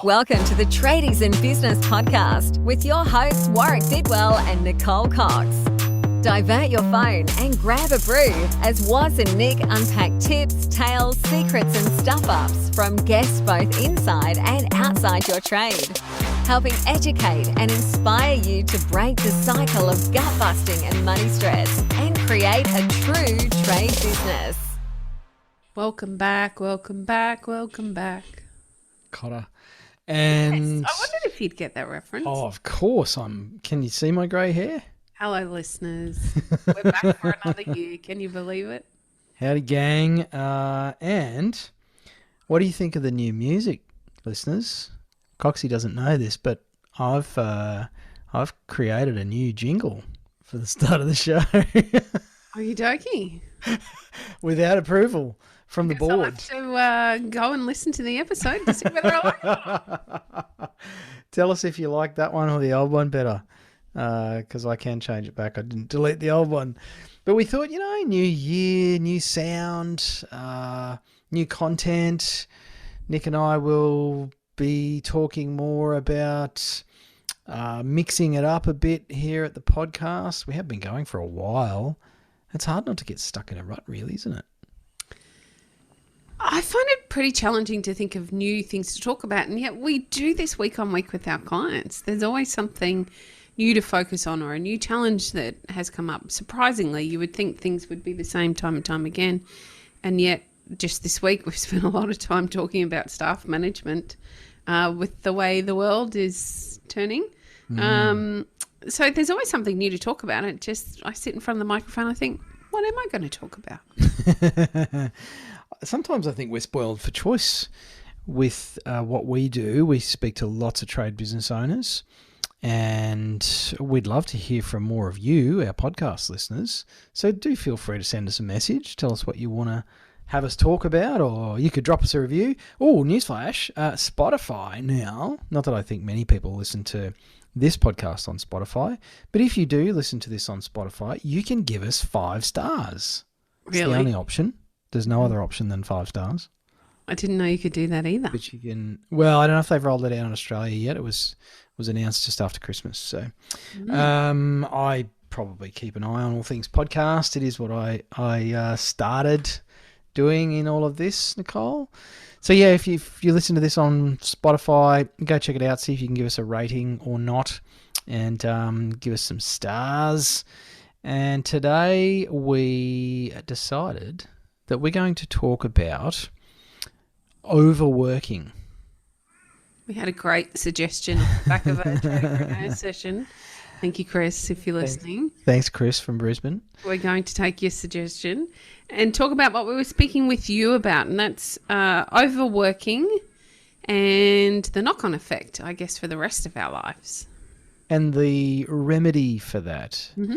Welcome to the Tradies in Business podcast with your hosts Warwick Bidwell and Nicole Cox. Divert your phone and grab a brew as Waz and Nic unpack tips, tales, secrets and stuff-ups from guests both inside and outside your trade, helping educate and inspire you to break the cycle of gut-busting and money stress and create a true trade business. Welcome back. Cotter. And Yes, I wondered if you'd get that reference. oh, of course. Can you see my grey hair? Hello, listeners. We're back for another year. Can you believe it? Howdy, gang. And what do you think of the new music, listeners? Coxie doesn't know this, but I've created a new jingle for the start of the show Are you joking? without approval from the I'll board. have to go and listen to the episode to see whether I like it. Tell us if you like that one or the old one better, because I can change it back. I didn't delete the old one. But we thought, new year, new sound, new content. Nic and I will be talking more about mixing it up a bit here at the podcast. We have been going for a while. It's hard not to get stuck in a rut, really, isn't it? I find it pretty challenging to think of new things to talk about, and yet we do this week on week with our clients. There's always something new to focus on or a new challenge that has come up. Surprisingly, you would think things would be the same time and time again, and yet just this week we've spent a lot of time talking about staff management with the way the world is turning. So there's always something new to talk about. I sit in front of the microphone, I think, what am I going to talk about? Sometimes I think we're spoiled for choice with what we do. We speak to lots of trade business owners, and we'd love to hear from more of you, our podcast listeners. So do feel free to send us a message. Tell us what you want to have us talk about, or you could drop us a review. Oh, newsflash, Spotify now. Not that I think many people listen to this podcast on Spotify, but if you do listen to this on Spotify, you can give us 5 stars. It's Really? the only option. There's no other option than 5 stars. I didn't know you could do that either. But you can. Well, I don't know if they've rolled it out in Australia yet. It was announced just after Christmas. So, I probably keep an eye on all things podcast. It is what I started doing in all of this, Nicole. So yeah, if you listen to this on Spotify, go check it out. See if you can give us a rating or not, and give us some stars. And today we decided that we're going to talk about overworking. We had a great suggestion at the back of our tradie session. Thank you, Chris, if you're listening. Thanks, Chris from Brisbane. We're going to take your suggestion and talk about what we were speaking with you about, and that's overworking and the knock-on effect, I guess, for the rest of our lives. And the remedy for that. Mm-hmm.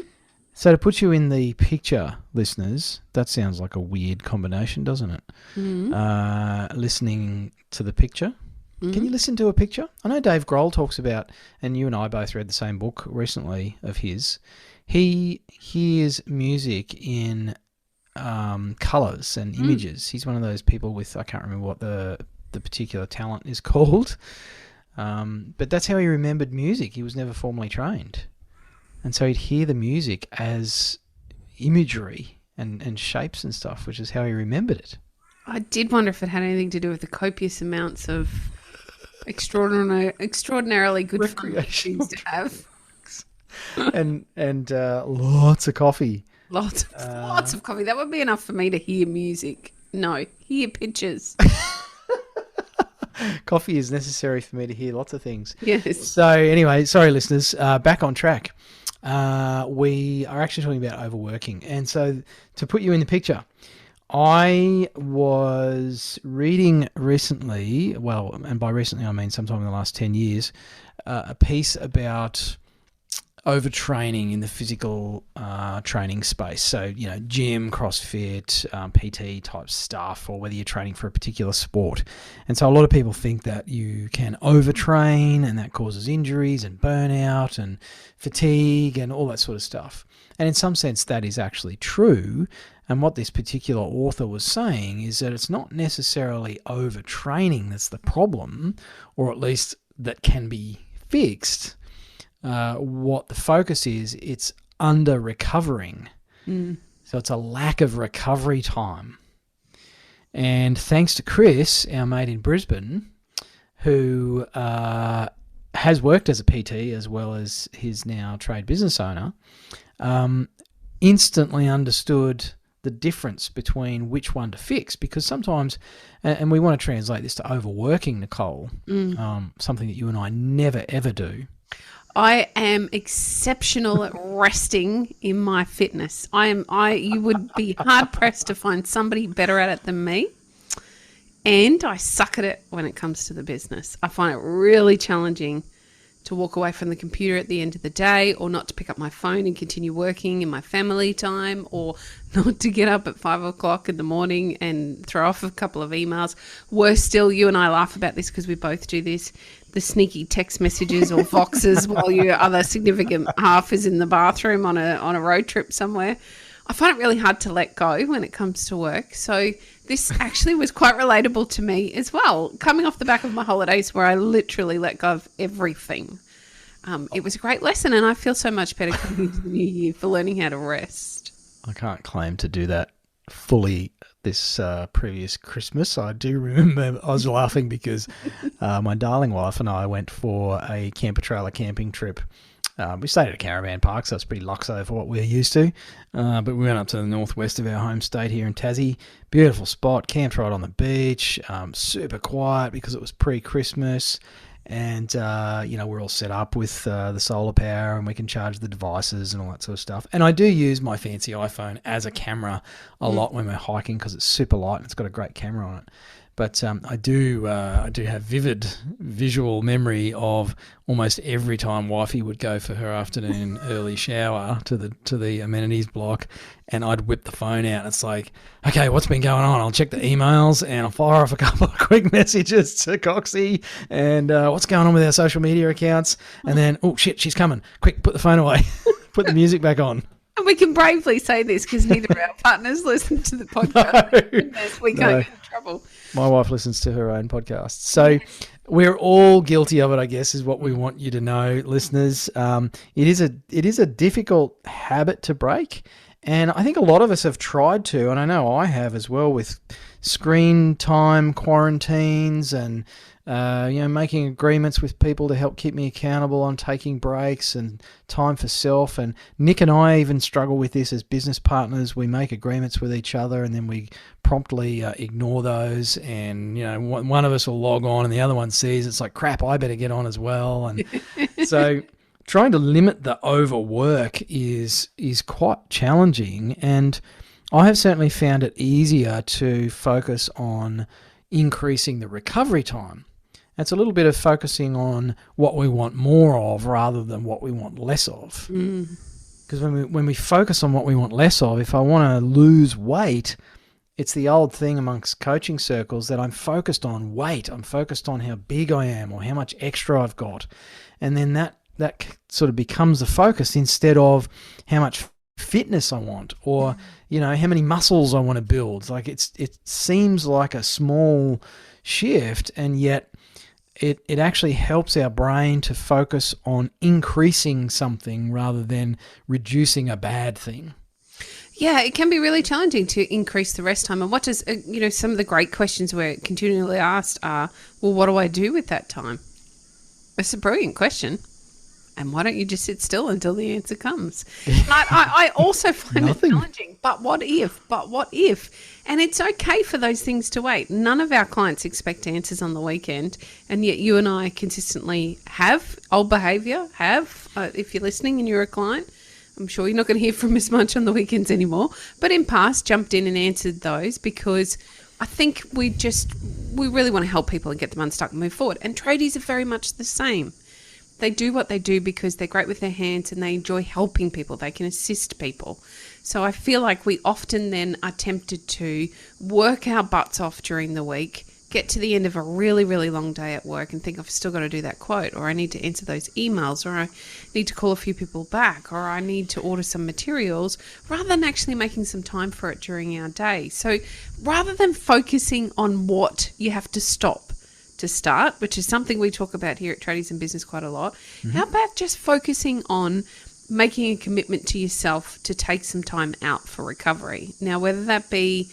So to put you in the picture, listeners, that sounds like a weird combination, doesn't it? Mm-hmm. Listening to the picture. Mm-hmm. Can you listen to a picture? I know Dave Grohl talks about, and you and I both read the same book recently of his. He hears music in colours and images. He's one of those people with, I can't remember what the particular talent is called, but that's how he remembered music. He was never formally trained. And so he'd hear the music as imagery and shapes and stuff, which is how he remembered it. I did wonder if it had anything to do with the copious amounts of extraordinarily good fun that he seems to have. and lots of coffee. Lots of coffee. That would be enough for me to hear music. No, hear pictures. Coffee is necessary for me to hear lots of things. Yes. So anyway, sorry listeners, back on track. We are actually talking about overworking. And so to put you in the picture, I was reading recently, well, and by recently I mean sometime in the last 10 years, a piece about overtraining in the physical training space. So, gym, CrossFit, PT type stuff, or whether you're training for a particular sport. And so a lot of people think that you can overtrain and that causes injuries and burnout and fatigue and all that sort of stuff. And in some sense that is actually true. And what this particular author was saying is that it's not necessarily overtraining that's the problem, or at least that can be fixed. What the focus is, it's under recovering. So it's a lack of recovery time. And thanks to Chris, our mate in Brisbane, who has worked as a PT as well as his now trade business owner, instantly understood the difference between which one to fix, because sometimes, and we want to translate this to overworking, Nicole, something that you and I never ever do. I am exceptional at resting in my fitness. You would be hard pressed to find somebody better at it than me. And I suck at it when it comes to the business. I find it really challenging to walk away from the computer at the end of the day, or not to pick up my phone and continue working in my family time, or not to get up at 5 o'clock in the morning and throw off a couple of emails. Worse still, you and I laugh about this because we both do this, the sneaky text messages or voxes while your other significant half is in the bathroom on a road trip somewhere. I find it really hard to let go when it comes to work. So this actually was quite relatable to me as well, coming off the back of my holidays where I literally let go of everything. It was a great lesson, and I feel so much better coming into the new year for learning how to rest. I can't claim to do that fully this previous Christmas. I do remember I was laughing because my darling wife and I went for a camper trailer camping trip. We stayed at a caravan park, so it's pretty luxo for what we're used to. But we went up to the northwest of our home state here in Tassie. Beautiful spot, camped right on the beach, super quiet because it was pre-Christmas. And, we're all set up with the solar power, and we can charge the devices and all that sort of stuff. And I do use my fancy iPhone as a camera a lot when we're hiking because it's super light and it's got a great camera on it. But I do have vivid visual memory of almost every time wifey would go for her afternoon early shower to the amenities block, and I'd whip the phone out. It's like, okay, what's been going on? I'll check the emails and I'll fire off a couple of quick messages to Coxie and what's going on with our social media accounts. And then, oh shit, she's coming. Quick, put the phone away. Put the music back on. And we can bravely say this because neither of our partners listen to the podcast. Goodness, we can't get in trouble. My wife listens to her own podcast. So we're all guilty of it, I guess, is what we want you to know, listeners. It is a difficult habit to break. And I think a lot of us have tried to, and I know I have as well, with screen time quarantines and making agreements with people to help keep me accountable on taking breaks and time for self. And Nic and I even struggle with this as business partners. We make agreements with each other and then we promptly ignore those. And, one of us will log on and the other one sees it's like, crap, I better get on as well. And so trying to limit the overwork is quite challenging. And I have certainly found it easier to focus on increasing the recovery time. It's a little bit of focusing on what we want more of rather than what we want less of. Because when we focus on what we want less of, if I want to lose weight, it's the old thing amongst coaching circles that I'm focused on weight. I'm focused on how big I am or how much extra I've got. And then that sort of becomes the focus instead of how much fitness I want or, how many muscles I want to build. Like it seems like a small shift, and yet it actually helps our brain to focus on increasing something rather than reducing a bad thing. Yeah, it can be really challenging to increase the rest time. And what does, some of the great questions we're continually asked are, well, what do I do with that time? It's a brilliant question. And why don't you just sit still until the answer comes? And I also find it challenging. But what if? And it's okay for those things to wait. None of our clients expect answers on the weekend. And yet you and I consistently have old behaviour, if you're listening and you're a client, I'm sure you're not going to hear from us much on the weekends anymore. But in past, jumped in and answered those because I think we really want to help people and get them unstuck and move forward. And tradies are very much the same. They do what they do because they're great with their hands and they enjoy helping people. They can assist people. So I feel like we often then are tempted to work our butts off during the week, get to the end of a really, really long day at work and think I've still got to do that quote, or I need to answer those emails, or I need to call a few people back, or I need to order some materials, rather than actually making some time for it during our day. So rather than focusing on what you have to stop to start, which is something we talk about here at Tradies in Business quite a lot, how about just focusing on making a commitment to yourself to take some time out for recovery? Now, whether that be,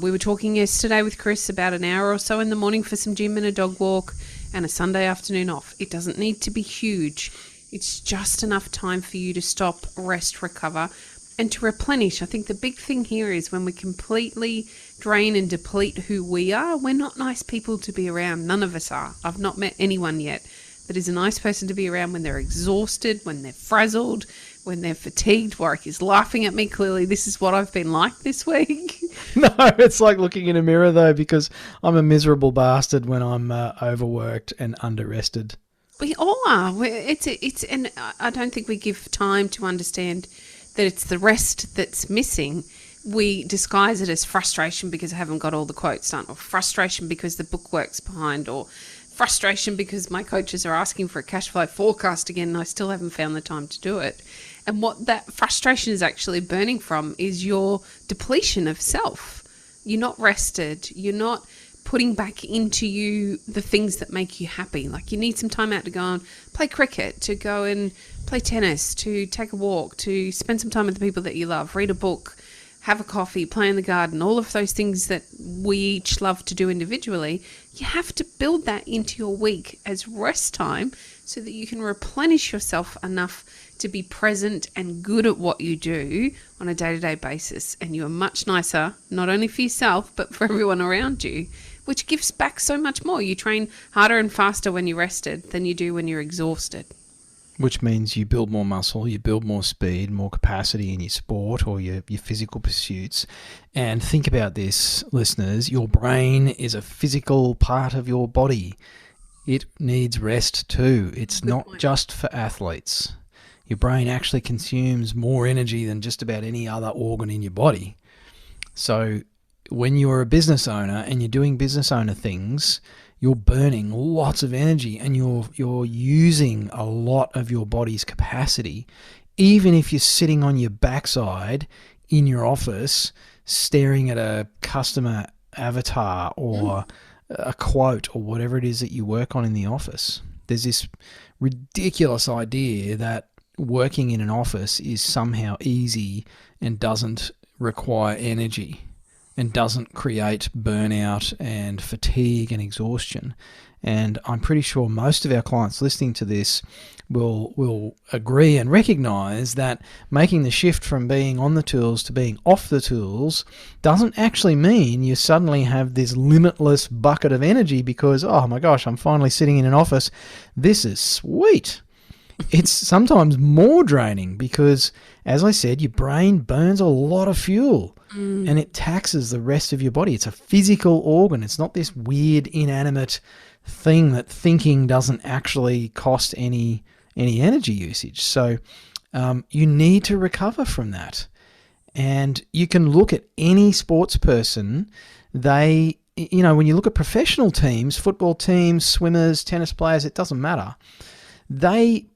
we were talking yesterday with Chris about an hour or so in the morning for some gym and a dog walk and a Sunday afternoon off. It doesn't need to be huge. It's just enough time for you to stop, rest, recover, and to replenish. I think the big thing here is when we completely drain and deplete who we are, we're not nice people to be around. None of us are. I've not met anyone yet that is a nice person to be around when they're exhausted, when they're frazzled, when they're fatigued. Warwick is laughing at me. Clearly, this is what I've been like this week. No, it's like looking in a mirror, though, because I'm a miserable bastard when I'm overworked and underrested. We all are. And I don't think we give time to understand that it's the rest that's missing. We disguise it as frustration because I haven't got all the quotes done, or frustration because the bookwork's behind, or frustration because my coaches are asking for a cash flow forecast again and I still haven't found the time to do it. And what that frustration is actually burning from is your depletion of self. You're not rested. You're not putting back into you the things that make you happy. Like, you need some time out to go and play cricket, to go and play tennis, to take a walk, to spend some time with the people that you love, read a book, have a coffee, play in the garden, all of those things that we each love to do individually. You have to build that into your week as rest time so that you can replenish yourself enough to be present and good at what you do on a day-to-day basis. And you are much nicer, not only for yourself, but for everyone around you, which gives back so much more. You train harder and faster when you're rested than you do when you're exhausted. Which means you build more muscle, you build more speed, more capacity in your sport or your physical pursuits. And think about this, listeners. Your brain is a physical part of your body. It needs rest too. It's not just for athletes. Your brain actually consumes more energy than just about any other organ in your body. So when you're a business owner and you're doing business owner things, you're burning lots of energy and you're using a lot of your body's capacity, even if you're sitting on your backside in your office staring at a customer avatar or a quote or whatever it is that you work on in the office. There's this ridiculous idea that working in an office is somehow easy and doesn't require energy and doesn't create burnout and fatigue and exhaustion. And I'm pretty sure most of our clients listening to this will agree and recognize that making the shift from being on the tools to being off the tools doesn't actually mean you suddenly have this limitless bucket of energy because, oh my gosh, I'm finally sitting in an office. This is sweet. It's sometimes more draining because, as I said, your brain burns a lot of fuel and it taxes the rest of your body. It's a physical organ. It's not this weird, inanimate thing that thinking doesn't actually cost any energy usage. So you need to recover from that. And you can look at any sports person. When you look at professional teams, football teams, swimmers, tennis players, it doesn't matter. They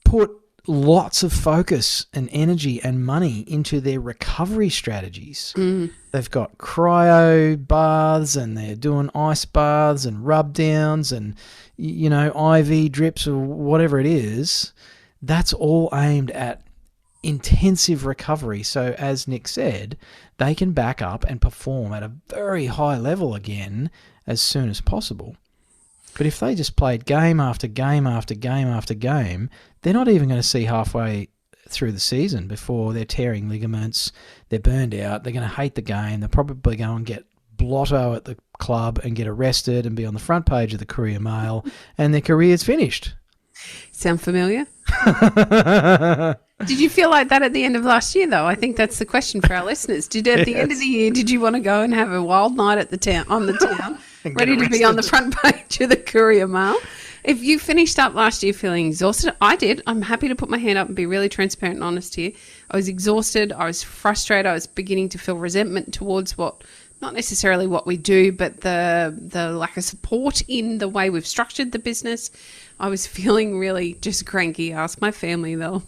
put lots of focus and energy and money into their recovery strategies. They've got cryo baths and they're doing ice baths and rub downs and, IV drips or whatever it is. That's all aimed at intensive recovery. So as Nic said, they can back up and perform at a very high level again as soon as possible. But if they just played game after game after game after game, they're not even going to see halfway through the season before they're tearing ligaments, they're burned out, they're going to hate the game, they'll probably go and get blotto at the club and get arrested and be on the front page of the Courier Mail, and their career's finished. Sound familiar? Did you feel like that at the end of last year, though? I think that's the question for our listeners. At the end of the year, did you want to go and have a wild night at the town, ready to be on the front page of the Courier Mail? If you finished up last year feeling exhausted, I did. I'm happy to put my hand up and be really transparent and honest here. I was exhausted. I was frustrated. I was beginning to feel resentment towards what not necessarily what we do, but the lack of support in the way we've structured the business. I was feeling really just cranky. Ask my family; they'll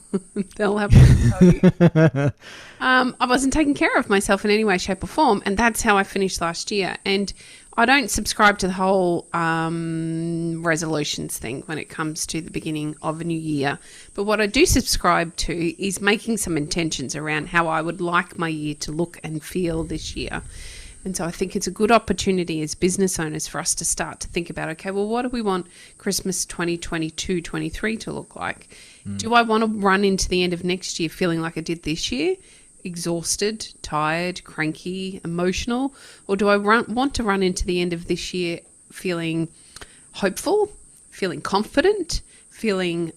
have to tell you. I wasn't taking care of myself in any way, shape, or form, and that's how I finished last year. And I don't subscribe to the whole resolutions thing when it comes to the beginning of a new year. But what I do subscribe to is making some intentions around how I would like my year to look and feel this year. And so I think it's a good opportunity as business owners for us to start to think about, okay, well, what do we want Christmas 2022-23 to look like? Do I want to run into the end of next year feeling like I did this year? Exhausted, tired, cranky, emotional? Or do I want to run into the end of this year feeling hopeful, feeling confident, feeling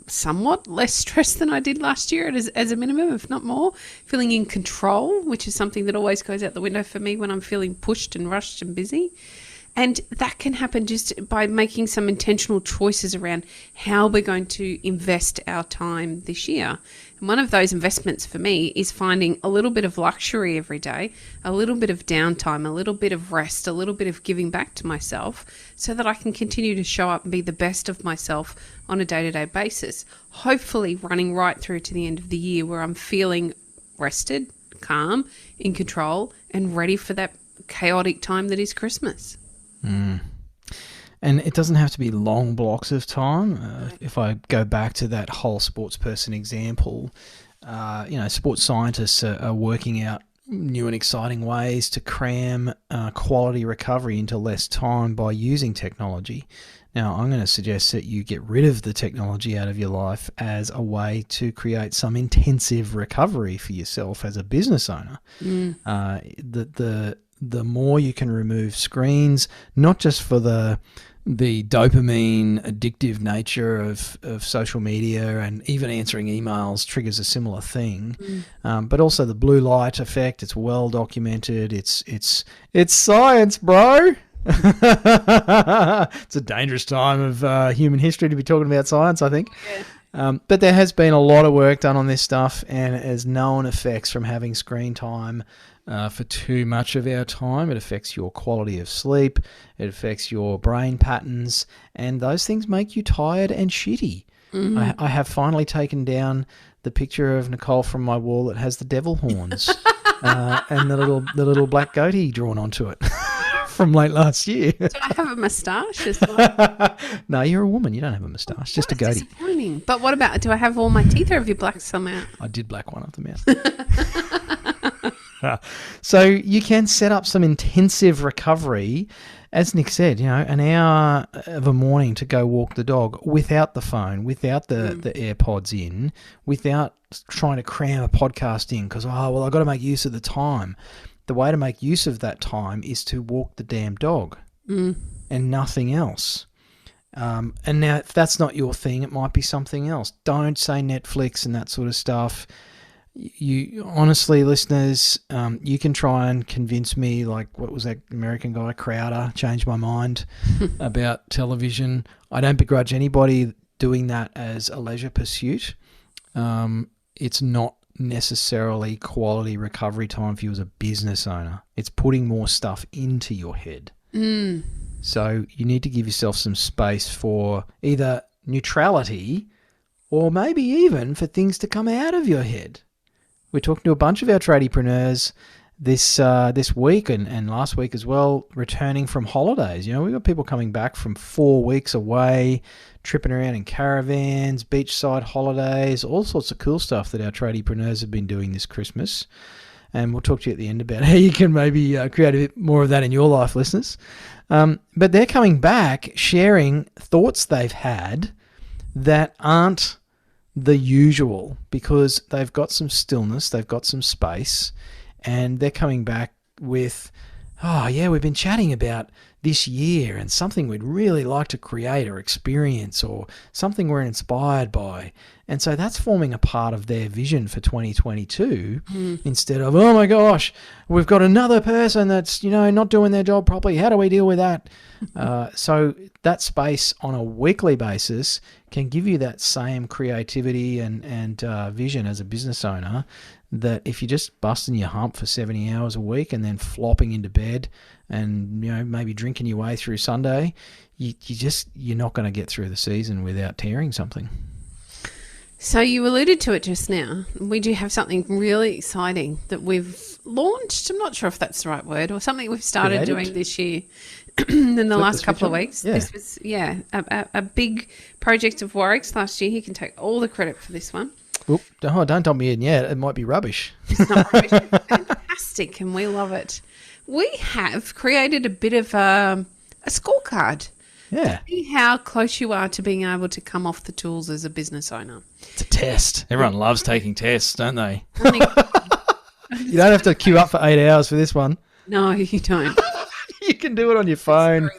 somewhat less stressed than I did last year as a minimum, if not more, feeling in control, which is something that always goes out the window for me when I'm feeling pushed and rushed and busy. And that can happen just by making some intentional choices around how we're going to invest our time this year. And one of those investments for me is finding a little bit of luxury every day, a little bit of downtime, a little bit of rest, a little bit of giving back to myself so that I can continue to show up and be the best of myself on a day-to-day basis, hopefully running right through to the end of the year where I'm feeling rested, calm, in control, and ready for that chaotic time that is Christmas. And it doesn't have to be long blocks of time. If I go back to that whole sports person example, sports scientists are working out new and exciting ways to cram quality recovery into less time by using technology. Now, I'm going to suggest that you get rid of the technology out of your life as a way to create some intensive recovery for yourself as a business owner. The more you can remove screens, not just for the dopamine addictive nature of social media, and even answering emails triggers a similar thing, but also the blue light effect. It's well documented. It's science, bro. It's a dangerous time of human history to be talking about science, I think. But there has been a lot of work done on this stuff, and it has known effects from having screen time for too much of our time. It affects your quality of sleep. It affects your brain patterns, and those things make you tired and shitty. I have finally taken down the picture of Nicole from my wall that has the devil horns and the little black goatee drawn onto it from late last year. Do I have a moustache as well? No, you're a woman. You don't have a moustache, just a goatee. Disappointing. But what about, do I have all my teeth, or have you blacked some out? I did black one of them out. So you can set up some intensive recovery, as Nic said, an hour of a morning to go walk the dog without the phone, without the AirPods in, without trying to cram a podcast in because, I've got to make use of the time. The way to make use of that time is to walk the damn dog and nothing else. And now, if that's not your thing, it might be something else. Don't say Netflix and that sort of stuff. You honestly, listeners, you can try and convince me, like, what was that American guy, Crowder, changed my mind about television. I don't begrudge anybody doing that as a leisure pursuit. It's not necessarily quality recovery time for you as a business owner. It's putting more stuff into your head. So you need to give yourself some space for either neutrality or maybe even for things to come out of your head. We're talking to a bunch of our tradiepreneurs this week and last week as well, returning from holidays. We've got people coming back from 4 weeks away, tripping around in caravans, beachside holidays, all sorts of cool stuff that our tradiepreneurs have been doing this Christmas. And we'll talk to you at the end about how you can maybe create a bit more of that in your life, listeners. But they're coming back sharing thoughts they've had that aren't the usual because they've got some stillness, they've got some space, and they're coming back with, we've been chatting about this year and something we'd really like to create or experience or something we're inspired by. And so that's forming a part of their vision for 2022 instead of, oh my gosh, we've got another person that's, not doing their job properly. How do we deal with that? So that space on a weekly basis can give you that same creativity and vision as a business owner that if you're just busting your hump for 70 hours a week and then flopping into bed and, maybe drinking your way through Sunday, you're not going to get through the season without tearing something. So you alluded to it just now. We do have something really exciting that we've launched. I'm not sure if that's the right word, or something we've started doing this year in the last couple of weeks. Yeah. This was, a big project of Warwick's last year. He can take all the credit for this one. Oop, don't dump me in yet. It might be rubbish. It's not rubbish. It's fantastic, and we love it. We have created a bit of a scorecard. Yeah. To see how close you are to being able to come off the tools as a business owner. It's a test. Everyone loves taking tests, don't they? You don't have to queue up for 8 hours for this one. No, you don't. You can do it on your phone.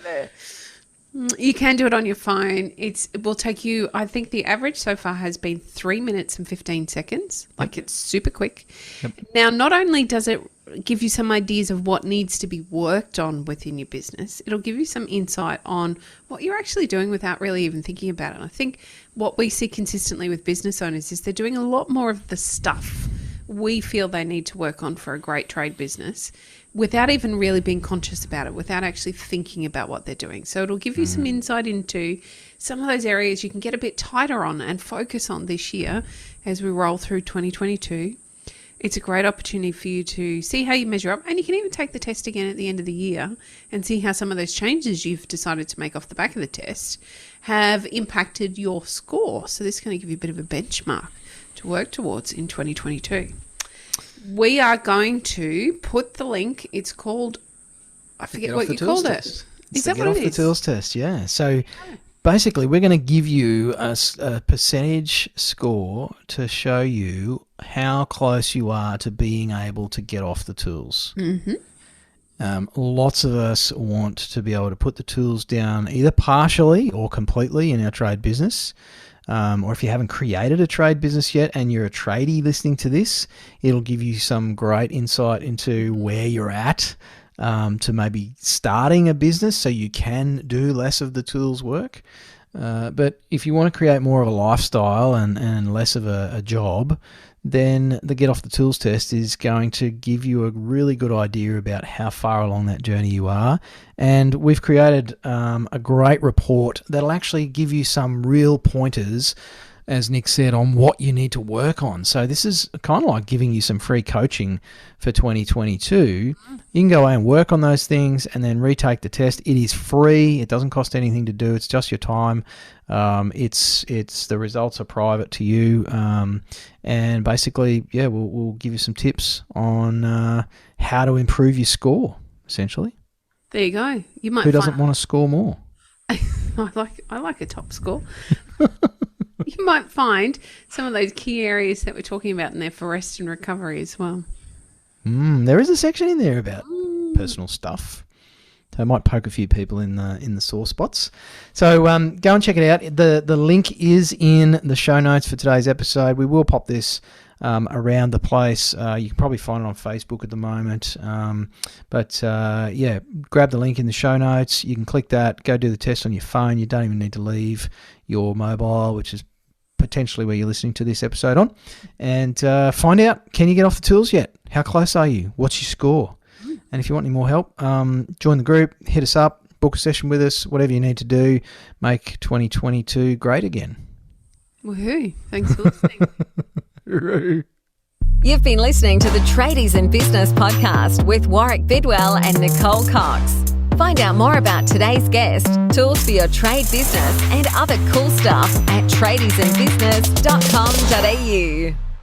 You can do it on your phone. It will take you, I think the average so far has been 3 minutes and 15 seconds. Like, it's super quick. Yep. Now, not only does it give you some ideas of what needs to be worked on within your business, it'll give you some insight on what you're actually doing without really even thinking about it. And I think what we see consistently with business owners is they're doing a lot more of the stuff we feel they need to work on for a great trade business without even really being conscious about it, without actually thinking about what they're doing. So it'll give you some insight into some of those areas you can get a bit tighter on and focus on this year as we roll through 2022. It's a great opportunity for you to see how you measure up, and you can even take the test again at the end of the year and see how some of those changes you've decided to make off the back of the test have impacted your score. So this is going to give you a bit of a benchmark to work towards in 2022. We are going to put the link. It's called, I forget what you called it. Is that what it is? Get off the tools test, yeah. So basically, we're going to give you a percentage score to show you how close you are to being able to get off the tools. Mm-hmm. Lots of us want to be able to put the tools down either partially or completely in our trade business. Or if you haven't created a trade business yet and you're a tradie listening to this, it'll give you some great insight into where you're at to maybe starting a business so you can do less of the tools work. But if you want to create more of a lifestyle and less of a job, then the Get Off the Tools test is going to give you a really good idea about how far along that journey you are. And we've created a great report that'll actually give you some real pointers, as Nic said, on what you need to work on. So this is kind of like giving you some free coaching for 2022. You can go away and work on those things and then retake the test. It is free. It doesn't cost anything to do. It's just your time. It's the results are private to you. And basically, we'll give you some tips on how to improve your score, essentially. There you go. You might. Who doesn't want to score more? I like a top score. You might find some of those key areas that we're talking about in there for rest and recovery as well. There is a section in there about personal stuff. So I might poke a few people in the sore spots. So go and check it out. The link is in the show notes for today's episode. We will pop this around the place. You can probably find it on Facebook at the moment. But grab the link in the show notes. You can click that, go do the test on your phone. You don't even need to leave your mobile, which is potentially where you're listening to this episode on, and find out, can you get off the tools yet? How close are you? What's your score? And if you want any more help, join the group, hit us up, book a session with us, whatever you need to do, make 2022 great again. Woohoo. Thanks for listening. You've been listening to the Tradies in Business podcast with Warwick Bidwell and Nicole Cox. Find out more about today's guest, tools for your trade business, and other cool stuff at tradiesinbusiness.com.au.